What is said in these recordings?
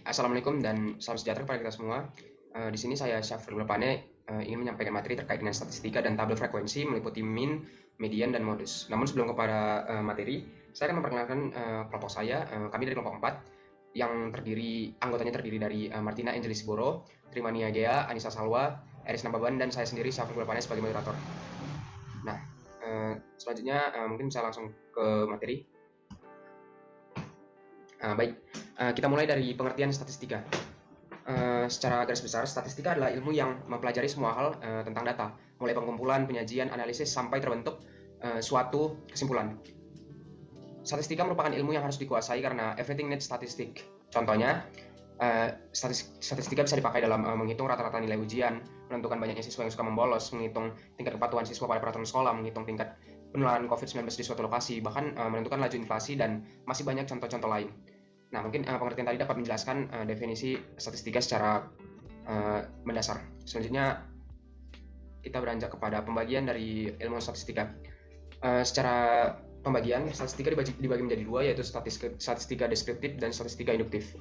Assalamualaikum dan salam sejahtera kepada kita semua. Di sini saya Syafrul Pane ingin menyampaikan materi terkait dengan statistika dan tabel frekuensi meliputi mean, median, dan modus. Namun sebelum kepada materi, saya akan memperkenalkan kelompok saya. Kami dari kelompok 4 yang anggotanya terdiri dari Martina Angelis Boro, Trimania Gea, Anissa Salwa, Eris Nababan, dan saya sendiri Syafrul Pane sebagai moderator. Nah, selanjutnya mungkin bisa langsung ke materi. Baik, kita mulai dari pengertian statistika. Secara garis besar, statistika adalah ilmu yang mempelajari semua hal tentang data, mulai pengumpulan, penyajian, analisis, sampai terbentuk suatu kesimpulan. Statistika merupakan ilmu yang harus dikuasai karena everything needs statistic. Contohnya, statistika bisa dipakai dalam menghitung rata-rata nilai ujian, menentukan banyaknya siswa yang suka membolos, menghitung tingkat kepatuhan siswa pada peraturan sekolah, menghitung tingkat penularan COVID-19 di suatu lokasi, bahkan menentukan laju inflasi, dan masih banyak contoh-contoh lain. Nah, mungkin pengertian tadi dapat menjelaskan definisi statistika secara mendasar. Selanjutnya, kita beranjak kepada pembagian dari ilmu statistika. Secara pembagian, statistika dibagi menjadi dua, yaitu statistika deskriptif dan statistika induktif.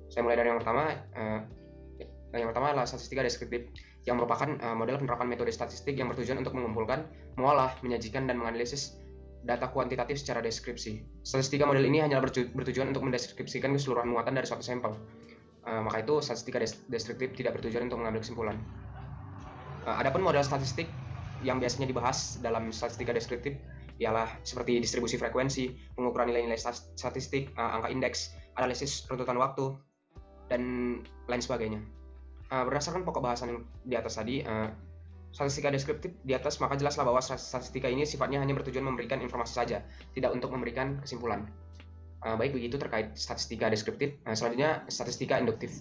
Saya mulai dari yang pertama. Yang pertama adalah statistika deskriptif, yang merupakan model penerapan metode statistik yang bertujuan untuk mengumpulkan, mengolah, menyajikan, dan menganalisis data kuantitatif secara deskripsi. Statistika model ini hanyalah bertujuan untuk mendeskripsikan keseluruhan muatan dari suatu sampel. Maka itu statistika deskriptif tidak bertujuan untuk mengambil kesimpulan. Adapun model statistik yang biasanya dibahas dalam statistika deskriptif ialah seperti distribusi frekuensi, pengukuran nilai-nilai statistik, angka indeks, analisis runtutan waktu, dan lain sebagainya. Berdasarkan pokok bahasan yang di atas tadi, statistika deskriptif di atas, maka jelaslah bahwa statistika ini sifatnya hanya bertujuan memberikan informasi saja, tidak untuk memberikan kesimpulan. Baik, begitu terkait statistika deskriptif. Selanjutnya, statistika induktif.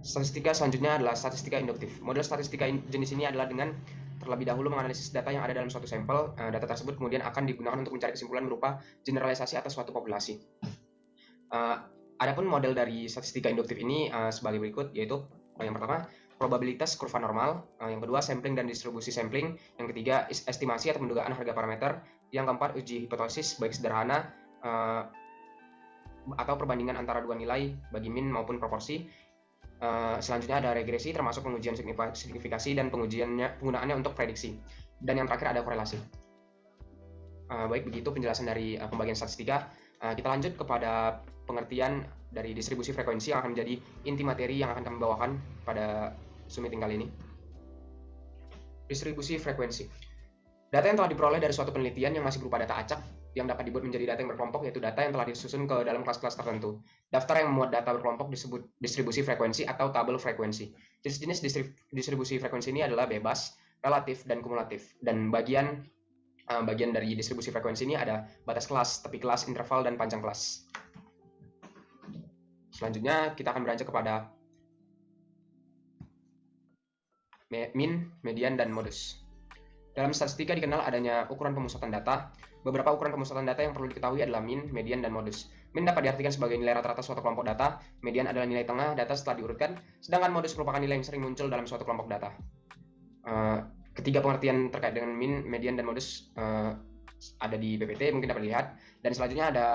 Statistika selanjutnya adalah statistika induktif. Model statistika jenis ini adalah dengan terlebih dahulu menganalisis data yang ada dalam suatu sampel. Data tersebut kemudian akan digunakan untuk mencari kesimpulan berupa generalisasi atas suatu populasi. Adapun model dari statistika induktif ini sebagai berikut, yaitu yang pertama, probabilitas kurva normal, yang kedua, sampling dan distribusi sampling, yang ketiga, estimasi atau pendugaan harga parameter, yang keempat, uji hipotesis baik sederhana atau perbandingan antara dua nilai bagi mean maupun proporsi. Selanjutnya ada regresi, termasuk pengujian signifikasi dan penggunaannya untuk prediksi, dan yang terakhir ada korelasi. Baik, begitu penjelasan dari pembagian statistika. Kita lanjut kepada pengertian dari distribusi frekuensi yang akan menjadi inti materi yang akan kami bawakan pada Zoom meeting kali ini. Distribusi frekuensi. Data yang telah diperoleh dari suatu penelitian yang masih berupa data acak yang dapat dibuat menjadi data yang berkelompok, yaitu data yang telah disusun ke dalam kelas-kelas tertentu. Daftar yang memuat data berkelompok disebut distribusi frekuensi atau tabel frekuensi. Jenis-jenis distribusi frekuensi ini adalah bebas, relatif, dan kumulatif. Dan bagian dari distribusi frekuensi ini ada batas kelas, tepi kelas, interval, dan panjang kelas. Selanjutnya kita akan beranjak kepada mean, median, dan modus. Dalam statistika dikenal adanya ukuran pemusatan data. Beberapa ukuran pemusatan data yang perlu diketahui adalah mean, median, dan modus. Mean dapat diartikan sebagai nilai rata-rata suatu kelompok data, median adalah nilai tengah data setelah diurutkan, sedangkan modus merupakan nilai yang sering muncul dalam suatu kelompok data. Ketiga pengertian terkait dengan mean, median, dan modus ada di PPT, mungkin dapat dilihat. Dan selanjutnya ada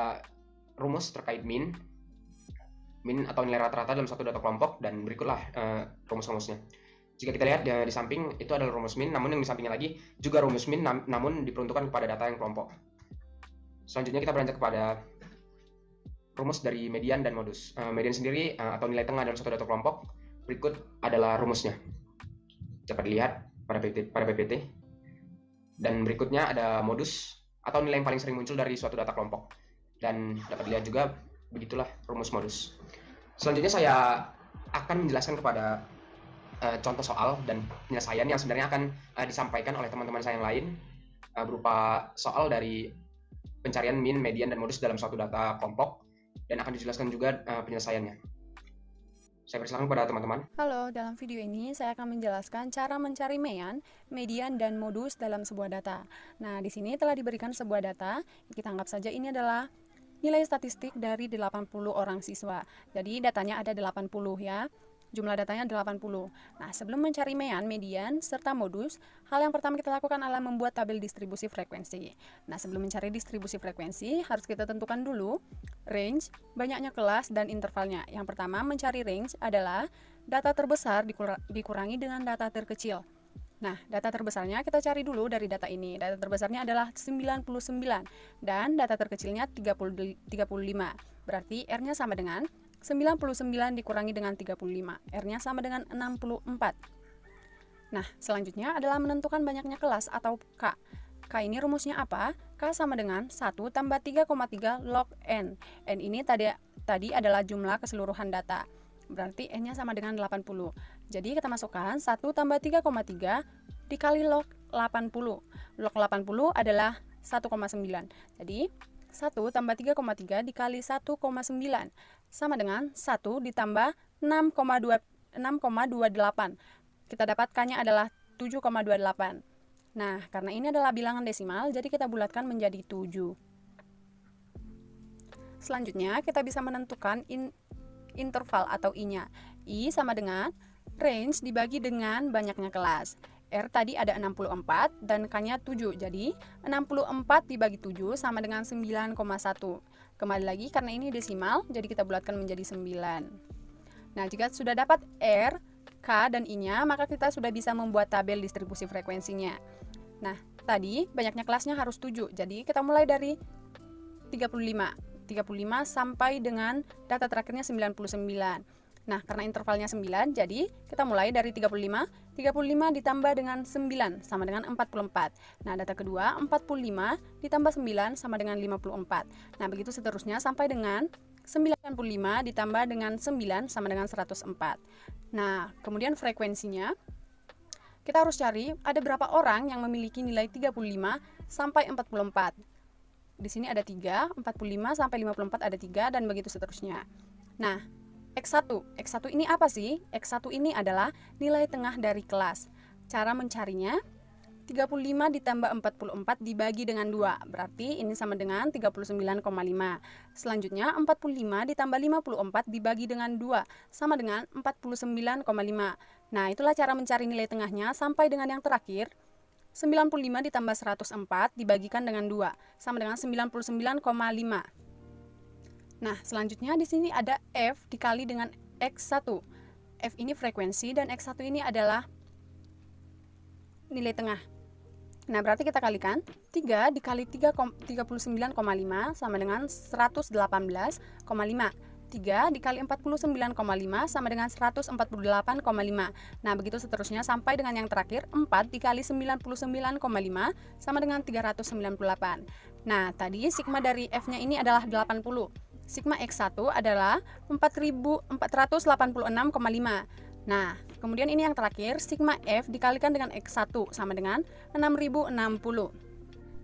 rumus terkait mean atau nilai rata-rata dalam suatu data kelompok, dan berikutlah rumus-rumusnya. Jika kita lihat di samping itu adalah rumus mean, namun yang di sampingnya lagi juga rumus mean, namun diperuntukkan kepada data yang kelompok. Selanjutnya kita beranjak kepada rumus dari median dan modus. Median sendiri atau nilai tengah dalam suatu data kelompok, berikut adalah rumusnya. Dapat dilihat pada PPT. Dan berikutnya ada modus atau nilai yang paling sering muncul dari suatu data kelompok. Dan dapat dilihat juga, begitulah rumus modus. Selanjutnya saya akan menjelaskan kepada contoh soal dan penyelesaian yang sebenarnya akan disampaikan oleh teman-teman saya yang lain, berupa soal dari pencarian mean, median, dan modus dalam suatu data kelompok, dan akan dijelaskan juga penyelesaiannya. Saya persilakan kepada teman-teman. Halo, dalam video ini saya akan menjelaskan cara mencari mean, median, dan modus dalam sebuah data. Nah, di sini telah diberikan sebuah data. Kita anggap saja ini adalah nilai statistik dari 80 orang siswa. Jadi datanya ada 80 ya. jumlah datanya 80. Nah, sebelum mencari mean, median, serta modus, hal yang pertama kita lakukan adalah membuat tabel distribusi frekuensi. Nah, sebelum mencari distribusi frekuensi, harus kita tentukan dulu range, banyaknya kelas, dan intervalnya. Yang pertama, mencari range adalah data terbesar dikurangi dengan data terkecil. Nah, data terbesarnya kita cari dulu dari data ini. Data terbesarnya adalah 99 dan data terkecilnya 35. Berarti R-nya sama dengan 99 dikurangi dengan 35. R-nya sama dengan 64. Nah, selanjutnya adalah menentukan banyaknya kelas atau K. K ini rumusnya apa? K sama dengan 1 tambah 3,3 log N. N ini tadi adalah jumlah keseluruhan data. Berarti N-nya sama dengan 80. Jadi kita masukkan 1 tambah 3,3 dikali log 80. Log 80 adalah 1,9. Jadi 1 tambah 3,3 dikali 1,9 sama dengan 1 ditambah 6,28. Kita dapatkannya adalah 7,28. Nah, karena ini adalah bilangan desimal, jadi kita bulatkan menjadi 7. Selanjutnya, kita bisa menentukan interval atau I-nya. I sama dengan range dibagi dengan banyaknya kelas. R tadi ada 64 dan K-nya 7. Jadi 64 dibagi 7 sama dengan 9,1. Kembali lagi karena ini desimal, jadi kita bulatkan menjadi 9. Nah, jika sudah dapat R, K, dan I-nya, maka kita sudah bisa membuat tabel distribusi frekuensinya. Nah, tadi banyaknya kelasnya harus 7. Jadi kita mulai dari 35 sampai dengan data terakhirnya 99. Nah, karena intervalnya 9, jadi kita mulai dari 35 ditambah dengan 9 sama dengan 44. Nah, data kedua 45 ditambah 9 sama dengan 54. Nah, begitu seterusnya sampai dengan 95 ditambah dengan 9 sama dengan 104. Nah, kemudian frekuensinya kita harus cari ada berapa orang yang memiliki nilai 35 sampai 44. Di sini ada 3, 45 sampai 54 ada 3, dan begitu seterusnya. Nah, X1 ini apa sih? X1 ini adalah nilai tengah dari kelas. Cara mencarinya, 35 ditambah 44 dibagi dengan 2, berarti ini sama dengan 39,5. Selanjutnya, 45 ditambah 54 dibagi dengan 2, sama dengan 49,5. Nah, itulah cara mencari nilai tengahnya sampai dengan yang terakhir, 95 ditambah 104 dibagikan dengan 2, sama dengan 99,5. Nah, selanjutnya di sini ada F dikali dengan X1. F ini frekuensi dan X1 ini adalah nilai tengah. Nah, berarti kita kalikan 3 dikali 39,5 sama dengan 118,5. 3 dikali 49,5 sama dengan 148,5. Nah, begitu seterusnya sampai dengan yang terakhir, 4 dikali 99,5 sama dengan 398. Nah, tadi sigma dari F-nya ini adalah 80. Sigma X1 adalah 4.486,5. Nah, kemudian ini yang terakhir, sigma F dikalikan dengan X1 sama dengan 6060.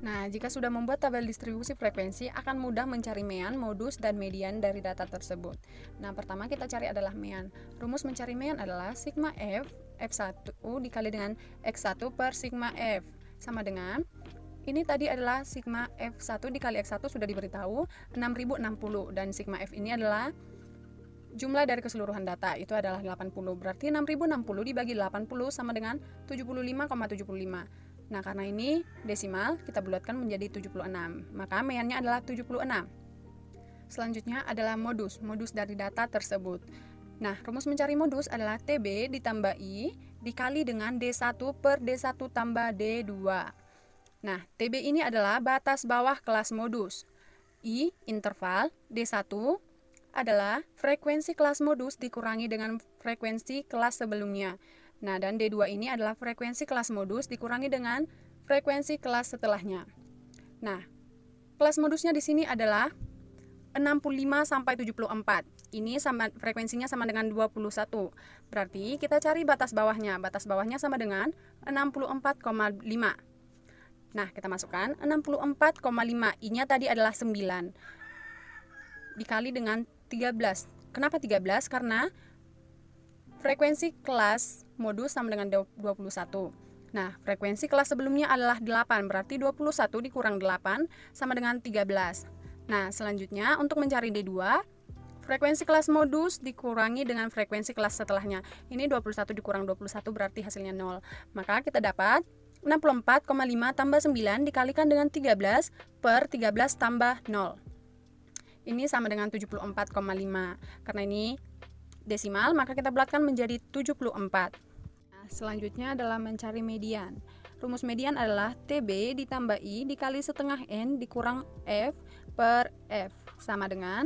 Nah, jika sudah membuat tabel distribusi frekuensi, akan mudah mencari mean, modus, dan median dari data tersebut. Nah, pertama kita cari adalah mean. Rumus mencari mean adalah sigma F, F1 dikali dengan X1 per sigma F. Sama dengan, ini tadi adalah sigma F1 dikali X1 sudah diberitahu, 6060. Dan sigma F ini adalah jumlah dari keseluruhan data, itu adalah 80. Berarti 6060 dibagi 80 sama dengan 75,75. Nah, karena ini desimal, kita bulatkan menjadi 76. Maka meannya adalah 76. Selanjutnya adalah modus dari data tersebut. Nah, rumus mencari modus adalah TB ditambah I dikali dengan D1 per D1 tambah D2. Nah, TB ini adalah batas bawah kelas modus. I, interval, D1 adalah frekuensi kelas modus dikurangi dengan frekuensi kelas sebelumnya. Nah, dan D2 ini adalah frekuensi kelas modus dikurangi dengan frekuensi kelas setelahnya. Nah, kelas modusnya di sini adalah 65 sampai 74. Ini frekuensinya sama dengan 21. Berarti kita cari batas bawahnya. Batas bawahnya sama dengan 64,5. Nah, kita masukkan 64,5. I-nya tadi adalah 9. Dikali dengan 13. Kenapa 13? Karena frekuensi kelas modus sama dengan 21. Nah, frekuensi kelas sebelumnya adalah 8, berarti 21 dikurang 8 sama dengan 13. Nah, selanjutnya untuk mencari D2, Frekuensi kelas modus dikurangi dengan frekuensi kelas setelahnya. Ini 21 dikurang 21 berarti hasilnya 0. Maka kita dapat 64,5 tambah 9 dikalikan dengan 13 per 13 tambah 0. Ini sama dengan 74,5. Karena ini desimal, maka kita bulatkan menjadi 74. Nah, selanjutnya adalah mencari median. Rumus median adalah TB ditambah I dikali setengah N dikurang F per F. Sama dengan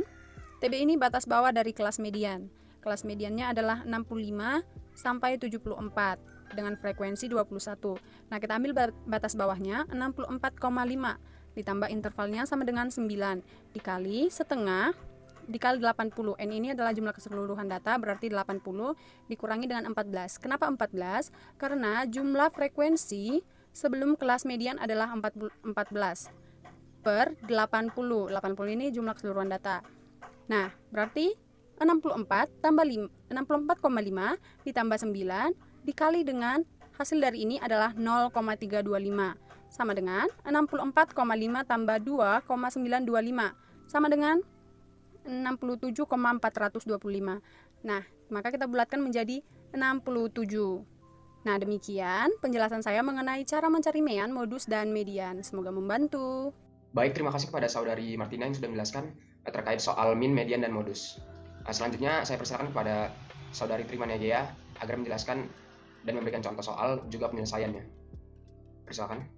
TB ini batas bawah dari kelas median. Kelas mediannya adalah 65 sampai 74 dengan frekuensi 21. Nah, kita ambil batas bawahnya 64,5 ditambah intervalnya sama dengan 9 dikali setengah dikali 80. N ini adalah jumlah keseluruhan data, berarti 80 dikurangi dengan 14. Kenapa 14? Karena jumlah frekuensi sebelum kelas median adalah 14 per 80. 80 ini jumlah keseluruhan data. Nah, berarti 64 tambah 64,5 ditambah 9 dikali dengan hasil dari ini adalah 0,325 sama dengan 64,5 tambah 2,925 sama dengan 67,425. Nah, maka kita bulatkan menjadi 67. Nah, demikian penjelasan saya mengenai cara mencari mean, modus, dan median. Semoga membantu. Baik, terima kasih kepada saudari Martina yang sudah menjelaskan terkait soal min, median, dan modus. Selanjutnya saya persilakan kepada saudari Trimania Gea agar menjelaskan dan memberikan contoh soal juga penyelesaiannya. Persilakan.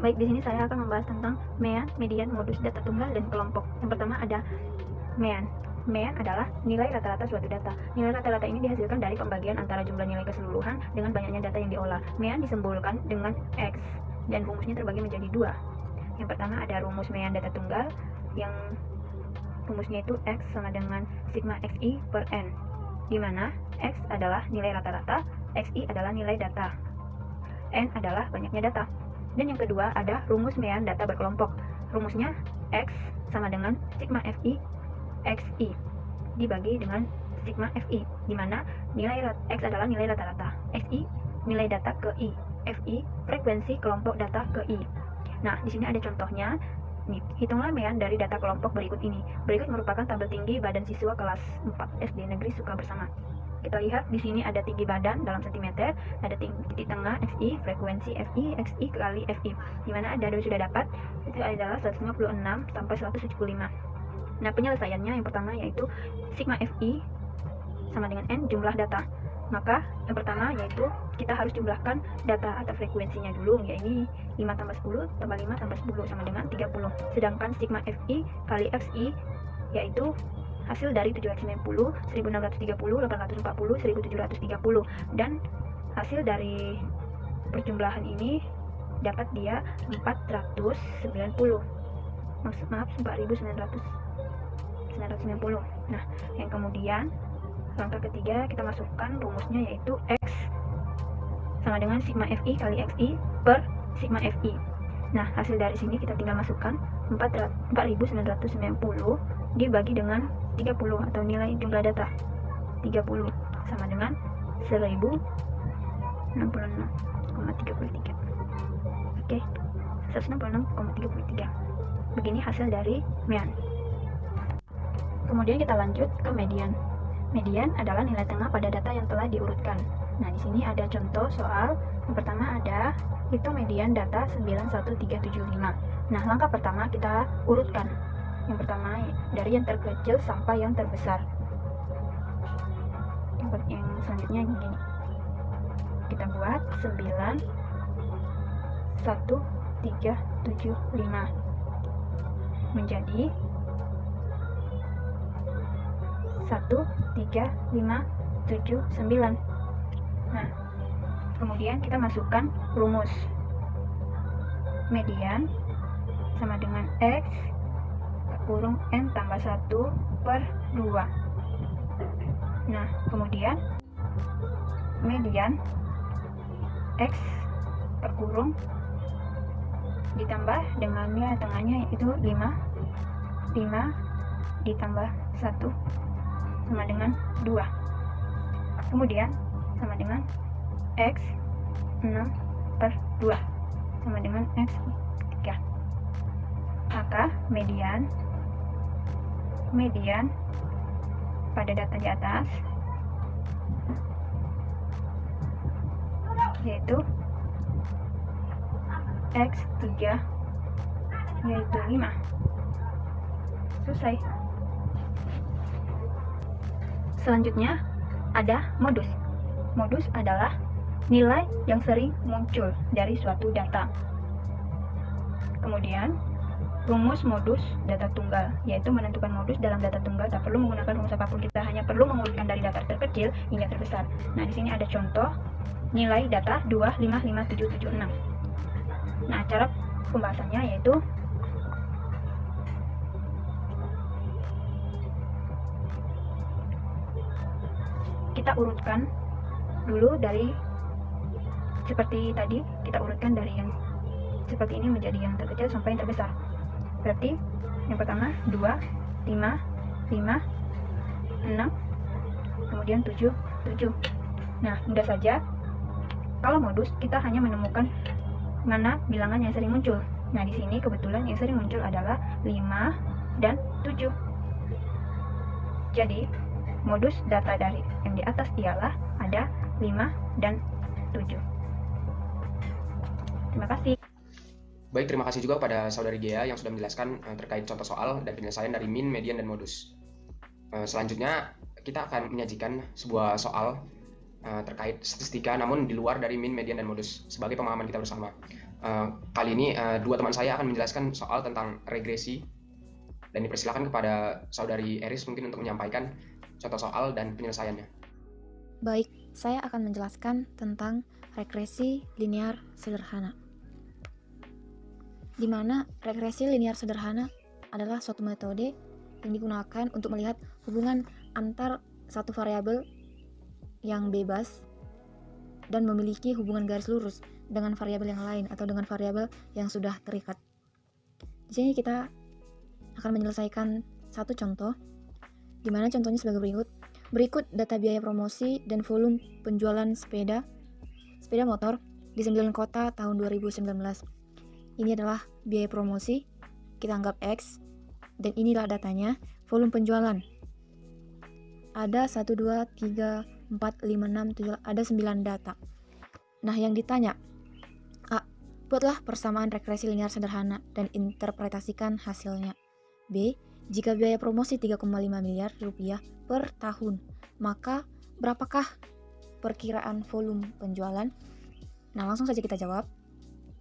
Baik, di sini saya akan membahas tentang mean, median, modus, data tunggal, dan kelompok. Yang pertama ada mean. Mean adalah nilai rata-rata suatu data. Nilai rata-rata ini dihasilkan dari pembagian antara jumlah nilai keseluruhan dengan banyaknya data yang diolah. Mean disimbolkan dengan X dan rumusnya terbagi menjadi dua. Yang pertama ada rumus mean data tunggal yang rumusnya itu X sama dengan sigma Xi per N, di mana X adalah nilai rata-rata, Xi adalah nilai data, N adalah banyaknya data. Dan yang kedua ada rumus mean data berkelompok. Rumusnya X sama dengan sigma Fi Xi dibagi dengan sigma Fi, di mana nilai X adalah nilai rata-rata, Xi nilai data ke I, Fi frekuensi kelompok data ke I. Nah, di sini ada contohnya. Nih, hitunglah mean dari data kelompok berikut ini. Berikut merupakan tabel tinggi badan siswa kelas 4 SD Negeri Suka Bersama. Kita lihat di sini ada tinggi badan dalam sentimeter, ada titik tengah Xi, frekuensi Fi, Xi kali Fi. Di mana ada sudah dapat itu adalah 156 sampai 175. Nah, penyelesaiannya yang pertama yaitu sigma Fi sama dengan N jumlah data. Maka yang pertama yaitu kita harus jumlahkan data atau frekuensinya dulu, yaitu 5 tambah 10 tambah 5 tambah 10 sama dengan 30. Sedangkan sigma Fi kali Xi yaitu hasil dari 790, 1630, 840, 1730, dan hasil dari perjumlahan ini dapat dia 490. Maaf 4990. Nah, yang kemudian langkah ketiga kita masukkan rumusnya yaitu X sama dengan sigma Fi kali Xi per sigma Fi. Nah, hasil dari sini kita tinggal masukkan 4990 dibagi dengan 30 atau nilai jumlah data 30 sama dengan 1066,33. Oke, 166,33. Begini hasil dari mean. Kemudian kita lanjut ke median. Median adalah nilai tengah pada data yang telah diurutkan. Nah, di sini ada contoh soal. Yang pertama ada hitung median data 91375. Nah, langkah pertama kita urutkan. Yang pertama dari yang terkecil sampai yang terbesar. Yang selanjutnya gini. Kita buat 91375 menjadi 13579. Nah, kemudian kita masukkan rumus median sama dengan X kurung N tambah 1 per 2. Nah, kemudian median X per kurung ditambah dengan nilai tengahnya yaitu 5 ditambah 1 sama dengan 2. Kemudian sama dengan X 6 per 2 sama dengan X 3. Maka median pada data di atas, yaitu X3 yaitu 5. Selesai. Selanjutnya ada modus. Modus adalah nilai yang sering muncul dari suatu data. Kemudian rumus modus data tunggal, yaitu menentukan modus dalam data tunggal tak perlu menggunakan rumus apapun, kita hanya perlu mengurutkan dari data terkecil hingga terbesar. Nah, di sini ada contoh nilai data 255776. Nah, cara pembahasannya yaitu kita urutkan dulu dari seperti tadi, kita urutkan dari yang seperti ini menjadi yang terkecil sampai yang terbesar. Berarti yang pertama 2, 5, 5, 6, kemudian 7, 7. Nah, mudah saja. Kalau modus kita hanya menemukan mana bilangan yang sering muncul. Nah, di sini kebetulan yang sering muncul adalah 5 dan 7. Jadi, modus data dari yang di atas ialah ada 5 dan 7. Terima kasih. Baik, terima kasih juga pada Saudari Gea yang sudah menjelaskan terkait contoh soal dan penyelesaian dari min, median, dan modus. Selanjutnya, kita akan menyajikan sebuah soal terkait statistika namun di luar dari min, median, dan modus sebagai pemahaman kita bersama. Kali ini dua teman saya akan menjelaskan soal tentang regresi, dan dipersilakan kepada Saudari Eris mungkin untuk menyampaikan contoh soal dan penyelesaiannya. Baik, saya akan menjelaskan tentang regresi linear sederhana. Di mana regresi linear sederhana adalah suatu metode yang digunakan untuk melihat hubungan antar satu variabel yang bebas dan memiliki hubungan garis lurus dengan variabel yang lain atau dengan variabel yang sudah terikat. Di sini kita akan menyelesaikan satu contoh, di mana contohnya sebagai berikut. Berikut data biaya promosi dan volume penjualan sepeda motor di 9 kota tahun 2019. Ini adalah biaya promosi, kita anggap X, dan inilah datanya, volume penjualan. Ada 1, 2, 3, 4, 5, 6, 7, ada 9 data. Nah, yang ditanya, A. Buatlah persamaan regresi linear sederhana dan interpretasikan hasilnya. B. Jika biaya promosi 3,5 miliar rupiah per tahun, maka berapakah perkiraan volume penjualan? Nah, langsung saja kita jawab.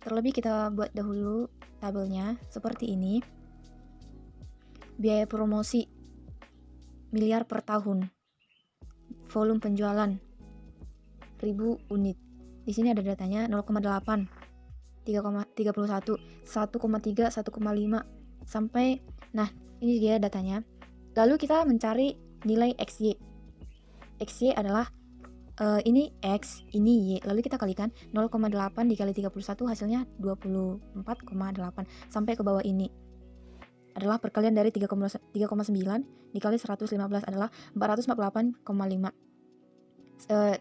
Terlebih kita buat dahulu tabelnya seperti ini. Biaya promosi miliar per tahun. Volume penjualan 1000 unit. Di sini ada datanya 0,8, 3,31, 1,3, 1,5 sampai, nah ini dia datanya. Lalu kita mencari nilai XY. XY adalah ini X, ini Y. Lalu kita kalikan 0,8 dikali 31 hasilnya 24,8 sampai ke bawah ini adalah perkalian dari 3,9 dikali 115 adalah 448,5.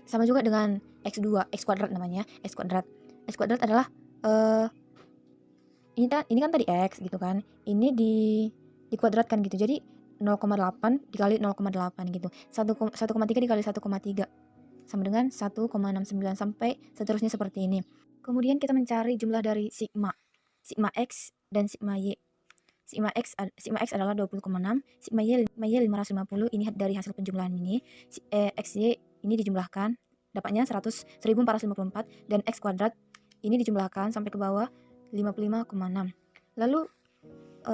Sama juga dengan X2, X kuadrat namanya, X kuadrat. X kuadrat adalah ini kan tadi X gitu kan. Ini dikuadratkan gitu. Jadi 0,8 dikali 0,8 gitu. 1,3 dikali 1,3 sama dengan 1,69 sampai seterusnya seperti ini. Kemudian kita mencari jumlah dari sigma X dan sigma Y. Sigma X adalah 20,6, sigma Y 550, ini dari hasil penjumlahan ini. XY ini dijumlahkan, dapatnya 1454, dan X kuadrat ini dijumlahkan sampai ke bawah 55,6. Lalu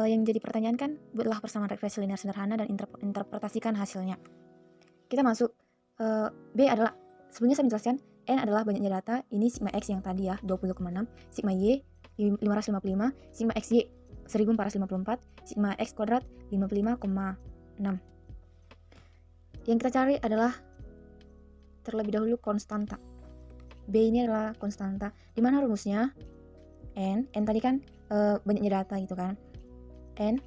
yang jadi pertanyaan kan, buatlah persamaan regresi linear sederhana dan interpretasikan hasilnya. Kita masuk, B adalah, sebelumnya saya menjelaskan, N adalah banyaknya data, ini sigma X yang tadi ya, 20,6, sigma Y 555, sigma XY 1454, sigma X kuadrat 55,6. Yang kita cari adalah terlebih dahulu konstanta. B ini adalah konstanta. Di mana rumusnya? N tadi kan banyaknya data gitu kan. N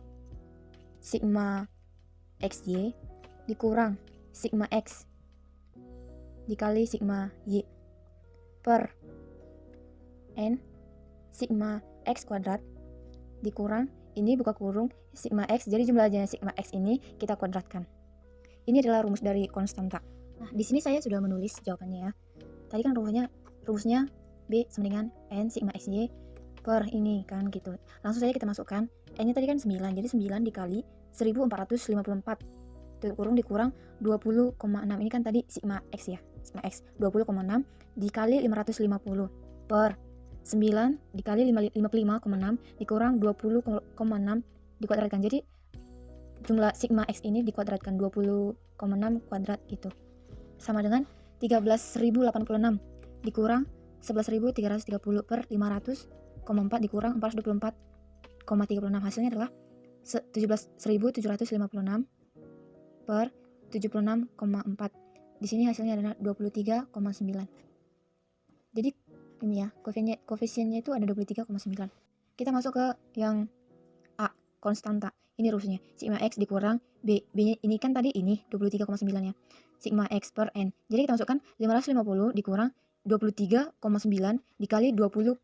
sigma XY dikurang sigma X dikali sigma Y per N sigma X kuadrat dikurang, ini buka kurung, sigma X, jadi jumlahnya sigma X ini kita kuadratkan. Ini adalah rumus dari konstanta. Nah, di sini saya sudah menulis jawabannya ya. Tadi kan rumusnya B sama dengan N sigma XY per ini kan gitu. Langsung saja kita masukkan. N-nya tadi kan 9, jadi 9 dikali 1454 dikurang 20,6. Ini kan tadi sigma X ya, sigma X 20,6 dikali 550 per 9 dikali 55,6 dikurang 20,6 dikuadratkan. Jadi jumlah sigma X ini dikuadratkan 20,6 kuadrat gitu sama dengan 13.086 dikurang 11.330 per 500,4 dikurang 424,36. Hasilnya adalah 17.756 per 76,4. Di sini hasilnya adalah 23,9. Jadi ini ya, koefisiennya itu ada 23,9. Kita masuk ke yang A, konstanta. Ini rumusnya, sigma X dikurang B. B-nya ini kan tadi ini 23,9 ya. Sigma X per N. Jadi kita masukkan 550 dikurang 23,9 dikali 20,6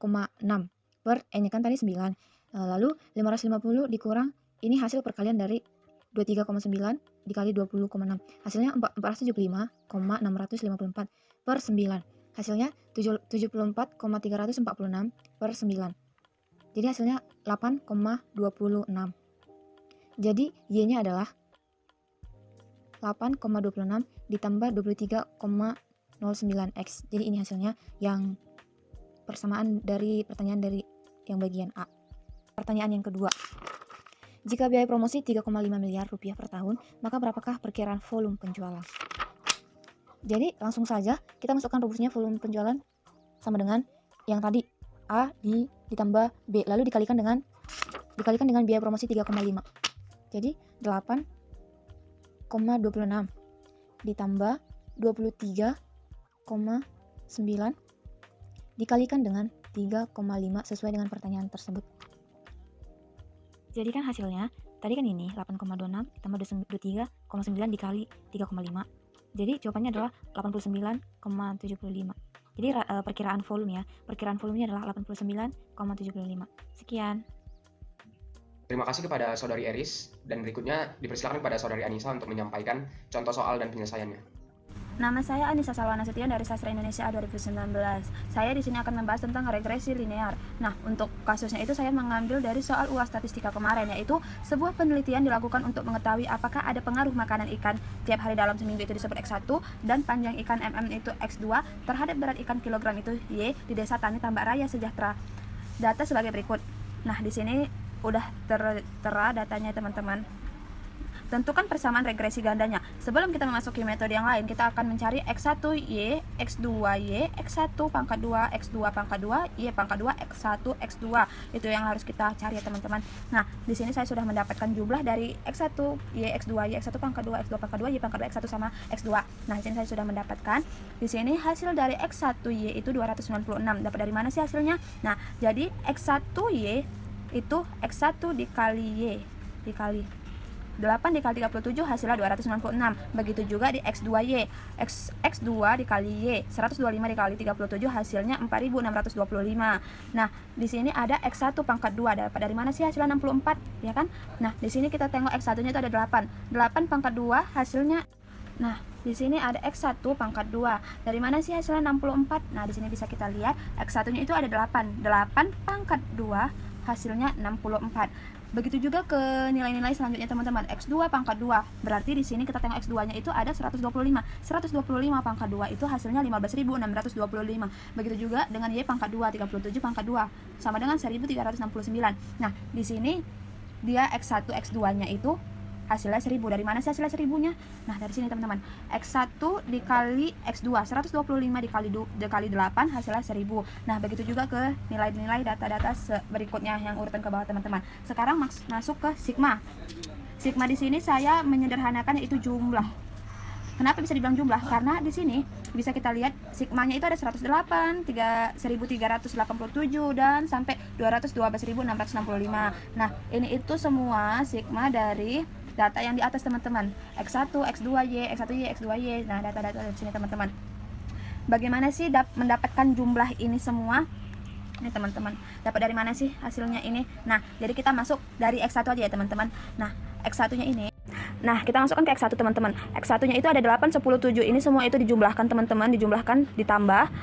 per N-nya kan tadi 9. Lalu 550 dikurang, ini hasil perkalian dari 23,9 dikali 20,6. Hasilnya 475,654 per 9. Hasilnya 74,346 per 9. Jadi hasilnya 8,26. Jadi Y-nya adalah 8,26 ditambah 23,09X. Jadi ini hasilnya yang persamaan dari pertanyaan dari yang bagian A. Pertanyaan yang kedua. Jika biaya promosi 3,5 miliar rupiah per tahun, maka berapakah perkiraan volume penjualan? Jadi langsung saja kita masukkan rumusnya, volume penjualan sama dengan yang tadi A ditambah B, lalu dikalikan dengan biaya promosi 3,5. Jadi 8,26 ditambah 23,9 dikalikan dengan 3,5 sesuai dengan pertanyaan tersebut. Jadi kan hasilnya tadi kan ini 8,26 ditambah 23,9 dikali 3,5. Jadi jawabannya adalah 89,75. Jadi perkiraan volume ya. Perkiraan volumenya adalah 89,75. Sekian. Terima kasih kepada Saudari Eris, dan berikutnya dipersilakan kepada Saudari Anissa untuk menyampaikan contoh soal dan penyelesaiannya. Nama saya Anissa Salwa Nasution dari Sastra Indonesia 2019. Saya di sini akan membahas tentang regresi linear. Nah, untuk kasusnya itu saya mengambil dari soal UAS statistika kemarin, yaitu sebuah penelitian dilakukan untuk mengetahui apakah ada pengaruh makanan ikan tiap hari dalam seminggu itu disebut X1 dan panjang ikan itu X2 terhadap berat ikan kilogram itu Y di Desa Tani Tambak Raya Sejahtera. Data sebagai berikut. Nah, di sini udah tertera datanya teman-teman. Tentukan persamaan regresi gandanya. Sebelum kita memasuki metode yang lain, kita akan mencari X1Y, X2Y, X1 pangkat 2, X2 pangkat 2, Y pangkat 2, X1, X2. Itu yang harus kita cari ya teman-teman. Nah, di sini saya sudah mendapatkan jumlah dari X1, Y, X2, Y, X1 pangkat 2, X2 pangkat 2, Y pangkat 2, X1 sama X2. Nah, di sini saya sudah mendapatkan. Di sini hasil dari X1Y itu 296. Dapat dari mana sih hasilnya? Nah, jadi X1Y itu X1 dikali Y dikali 8 dikali 37 hasilnya 296. Begitu juga di X2Y. X2 dikali Y 125 dikali 37 hasilnya 4625. Nah, di sini ada X1 pangkat 2. Dapat dari mana sih hasilnya 64, ya kan? Nah, di sini kita tengok X1-nya itu ada 8. 8 pangkat 2 hasilnya. Nah, di sini ada X1 pangkat 2. Dari mana sih hasilnya 64? Nah, di sini bisa kita lihat X1-nya itu ada 8. 8 pangkat 2 hasilnya 64. Begitu juga ke nilai-nilai selanjutnya teman-teman. X2 pangkat 2. Berarti di sini kita tengok X2-nya itu ada 125. 125 pangkat 2 itu hasilnya 15.625. Begitu juga dengan Y pangkat 2, 37 pangkat 2 sama dengan 1.369. Nah, di sini dia X1 X2-nya itu hasilnya 1000. Dari mana sih hasilnya 1000-nya? Nah, dari sini teman-teman. X1 dikali X2, 125 dikali 8 hasilnya 1000. Nah, begitu juga ke nilai-nilai data-data berikutnya yang urutan ke bawah teman-teman. Sekarang masuk ke sigma. Sigma di sini saya menyederhanakan yaitu jumlah. Kenapa bisa dibilang jumlah? Karena di sini bisa kita lihat sigmanya itu ada 108, 1387 dan sampai 212.665. Nah, ini itu semua sigma dari data yang di atas teman-teman. X1, X2Y, X1Y, X2Y. Nah, data-data di sini teman-teman. Bagaimana sih mendapatkan jumlah ini semua? Ini teman-teman. Dapat dari mana sih hasilnya ini? Nah, jadi kita masuk dari X1 aja ya teman-teman. Nah, X1-nya ini. Nah, kita masukkan ke X1 teman-teman. X1-nya itu ada 8, 10, 7. Ini semua itu dijumlahkan teman-teman, dijumlahkan, ditambah.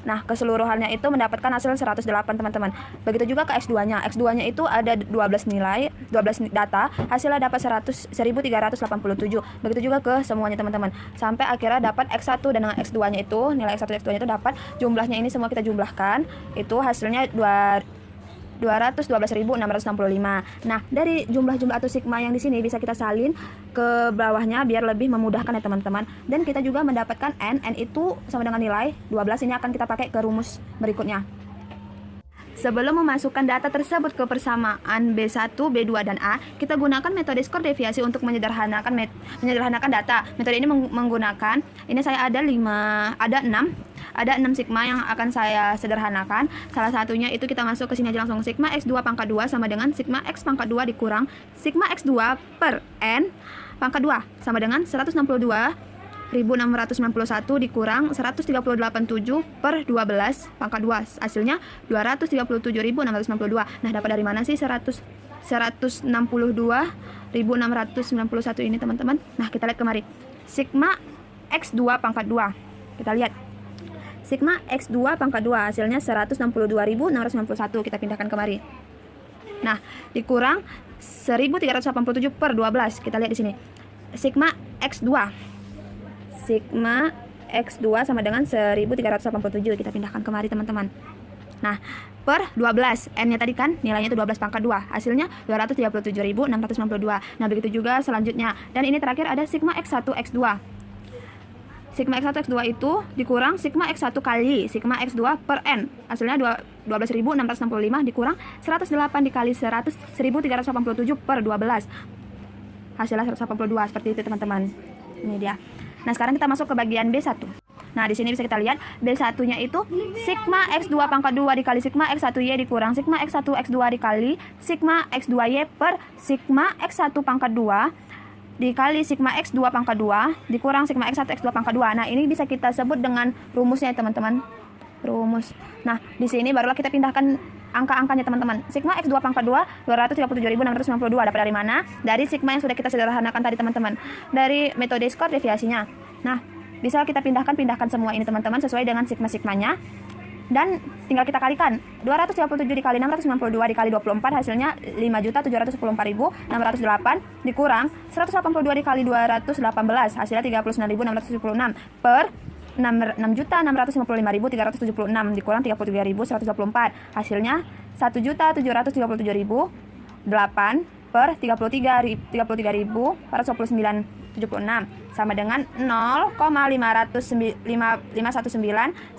Nah, keseluruhannya itu mendapatkan hasil 108 teman-teman. Begitu juga ke X2-nya. X2-nya itu ada 12 nilai, 12 data, hasilnya dapat 1387. Begitu juga ke semuanya teman-teman. Sampai akhirnya dapat X1 dan dengan X2-nya itu, nilai X1 X2-nya itu dapat jumlahnya ini semua kita jumlahkan, itu hasilnya 212.665. Nah, dari jumlah-jumlah atau sigma yang di sini bisa kita salin ke bawahnya biar lebih memudahkan ya teman-teman. Dan kita juga mendapatkan n itu sama dengan nilai 12. Ini akan kita pakai ke rumus berikutnya. Sebelum memasukkan data tersebut ke persamaan B1, B2, dan A, kita gunakan metode skor deviasi untuk menyederhanakan data. Metode ini menggunakan, ini saya ada 6 sigma yang akan saya sederhanakan. Salah satunya itu kita masuk ke sini aja langsung. Sigma X2 pangkat 2 sama dengan sigma X pangkat 2 dikurang sigma X2 per N pangkat 2 sama dengan 162.691 dikurang 138.7 per 12 pangkat 2. Hasilnya 237.692. Nah, dapat dari mana sih 162.691 ini teman-teman? Nah, kita lihat kemari. Sigma X2 pangkat 2. Kita lihat. Sigma X2 pangkat 2 hasilnya 162.691. Kita pindahkan kemari. Nah, dikurang 1.387 per 12. Kita lihat di sini. Sigma X2 sama dengan 1.387. Kita pindahkan kemari teman-teman. Nah, per 12. N-nya tadi kan nilainya itu 12 pangkat 2. Hasilnya 237.692. Nah, begitu juga selanjutnya. Dan ini terakhir ada sigma X1 X2. Sigma X1 X2 itu dikurang sigma X1 kali sigma X2 per N. Hasilnya 12.665 dikurang 108 dikali 1.387 per 12. Hasilnya 182. Seperti itu teman-teman. Ini dia. Nah, sekarang kita masuk ke bagian B1. Nah, di sini bisa kita lihat B1-nya itu sigma X2 pangkat 2 dikali sigma X1Y dikurang sigma X1 X2 dikali sigma X2Y per sigma X1 pangkat 2 dikali sigma X2 pangkat 2 dikurang sigma X1 X2 pangkat 2. Nah, ini bisa kita sebut dengan rumusnya teman-teman. Rumus. Nah, di sini barulah kita pindahkan angka-angkanya teman-teman. Sigma X2 pangkat 2 237.692 dapat dari mana? Dari sigma yang sudah kita sederhanakan tadi teman-teman. Dari metode skor deviasinya. Nah, bisa kita pindahkan semua ini teman-teman sesuai dengan sigma-sigmanya. Dan tinggal kita kalikan 237 dikali 692 dikali 24 hasilnya 5.714.608 dikurang 182 dikali 218 hasilnya 39.676 per 6.655.376 dikurang 33.124 hasilnya 1.737.008 per 33.429.76 sama dengan 0,519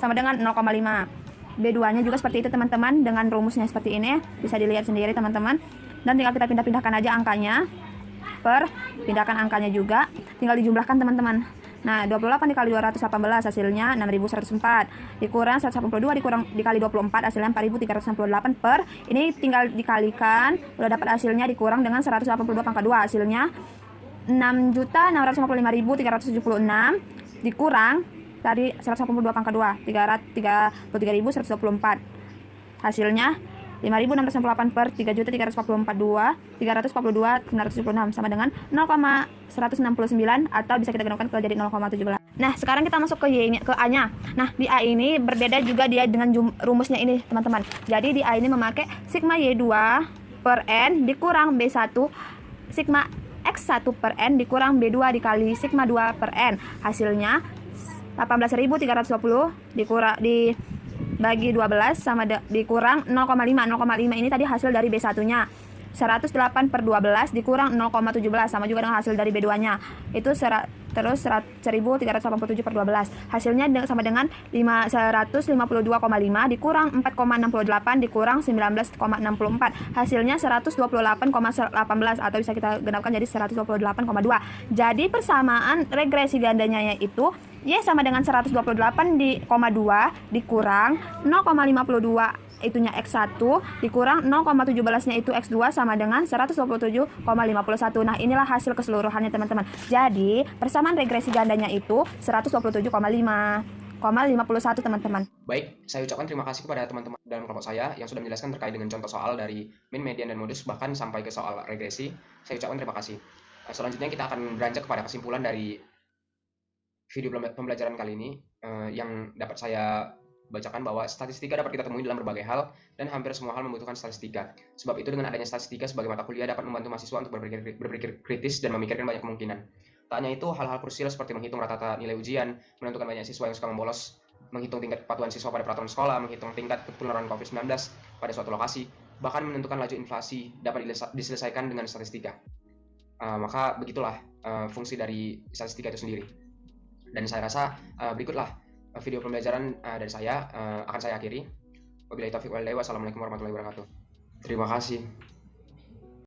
sama dengan 0,5. B2-nya juga seperti itu teman-teman, dengan rumusnya seperti ini, bisa dilihat sendiri teman-teman. Dan tinggal kita pindah-pindahkan aja angkanya, pindahkan angkanya juga, tinggal dijumlahkan teman-teman. Nah, 28 dikali 218 hasilnya 6.104 dikurang 182 dikali 24 hasilnya 4.368 per, ini tinggal dikalikan, udah dapat hasilnya dikurang dengan 182 pangkat 2 hasilnya 6.655.376 dikurang tadi 182 pangkat 2 33.124 hasilnya 5.668 per 3.342.342.976 sama dengan 0,169 atau bisa kita gunakan ke jadi 0,17. Nah, sekarang kita masuk ke A-nya. Nah, di A ini berbeda juga dia dengan rumusnya ini teman-teman. Jadi di A ini memakai sigma Y2 per N dikurang B1 sigma X1 per N dikurang B2 dikali sigma 2 per N. Hasilnya 18.320 dibagi 12 sama dikurang 0,5. 0,5 ini tadi hasil dari B1-nya. 108 per 12 dikurang 0,17 sama juga dengan hasil dari B2-nya. Itu terus 1.387 per 12. Hasilnya sama dengan 152,5 dikurang 4,68 dikurang 19,64. Hasilnya 128,18 atau bisa kita genapkan jadi 128,2. Jadi persamaan regresi gandanya yaitu Y sama dengan 128 dikurang 0,52 itunya X1 dikurang 0,17 nya itu X2 sama dengan 127,51. Nah, inilah hasil keseluruhannya teman-teman. Jadi persamaan regresi gandanya itu 127,51 teman-teman. Baik, saya ucapkan terima kasih kepada teman-teman dalam kelompok saya yang sudah menjelaskan terkait dengan contoh soal dari min, median, dan modus bahkan sampai ke soal regresi. Saya ucapkan terima kasih. Selanjutnya kita akan beranjak kepada kesimpulan dari video pembelajaran kali ini, yang dapat saya bacakan bahwa statistika dapat kita temui dalam berbagai hal, dan hampir semua hal membutuhkan statistika. Sebab itu dengan adanya statistika sebagai mata kuliah dapat membantu mahasiswa untuk berpikir kritis dan memikirkan banyak kemungkinan. Tak hanya itu, hal-hal krusial seperti menghitung rata-rata nilai ujian, menentukan banyak siswa yang suka membolos, menghitung tingkat kepatuhan siswa pada peraturan sekolah, menghitung tingkat penularan COVID-19 pada suatu lokasi, bahkan menentukan laju inflasi dapat diselesaikan dengan statistika. Maka begitulah fungsi dari statistika itu sendiri. Dan saya rasa berikutlah video pembelajaran dari saya akan saya akhiri. Wabillahi taufiq wal hidayah. Wassalamualaikum warahmatullahi wabarakatuh. Terima kasih.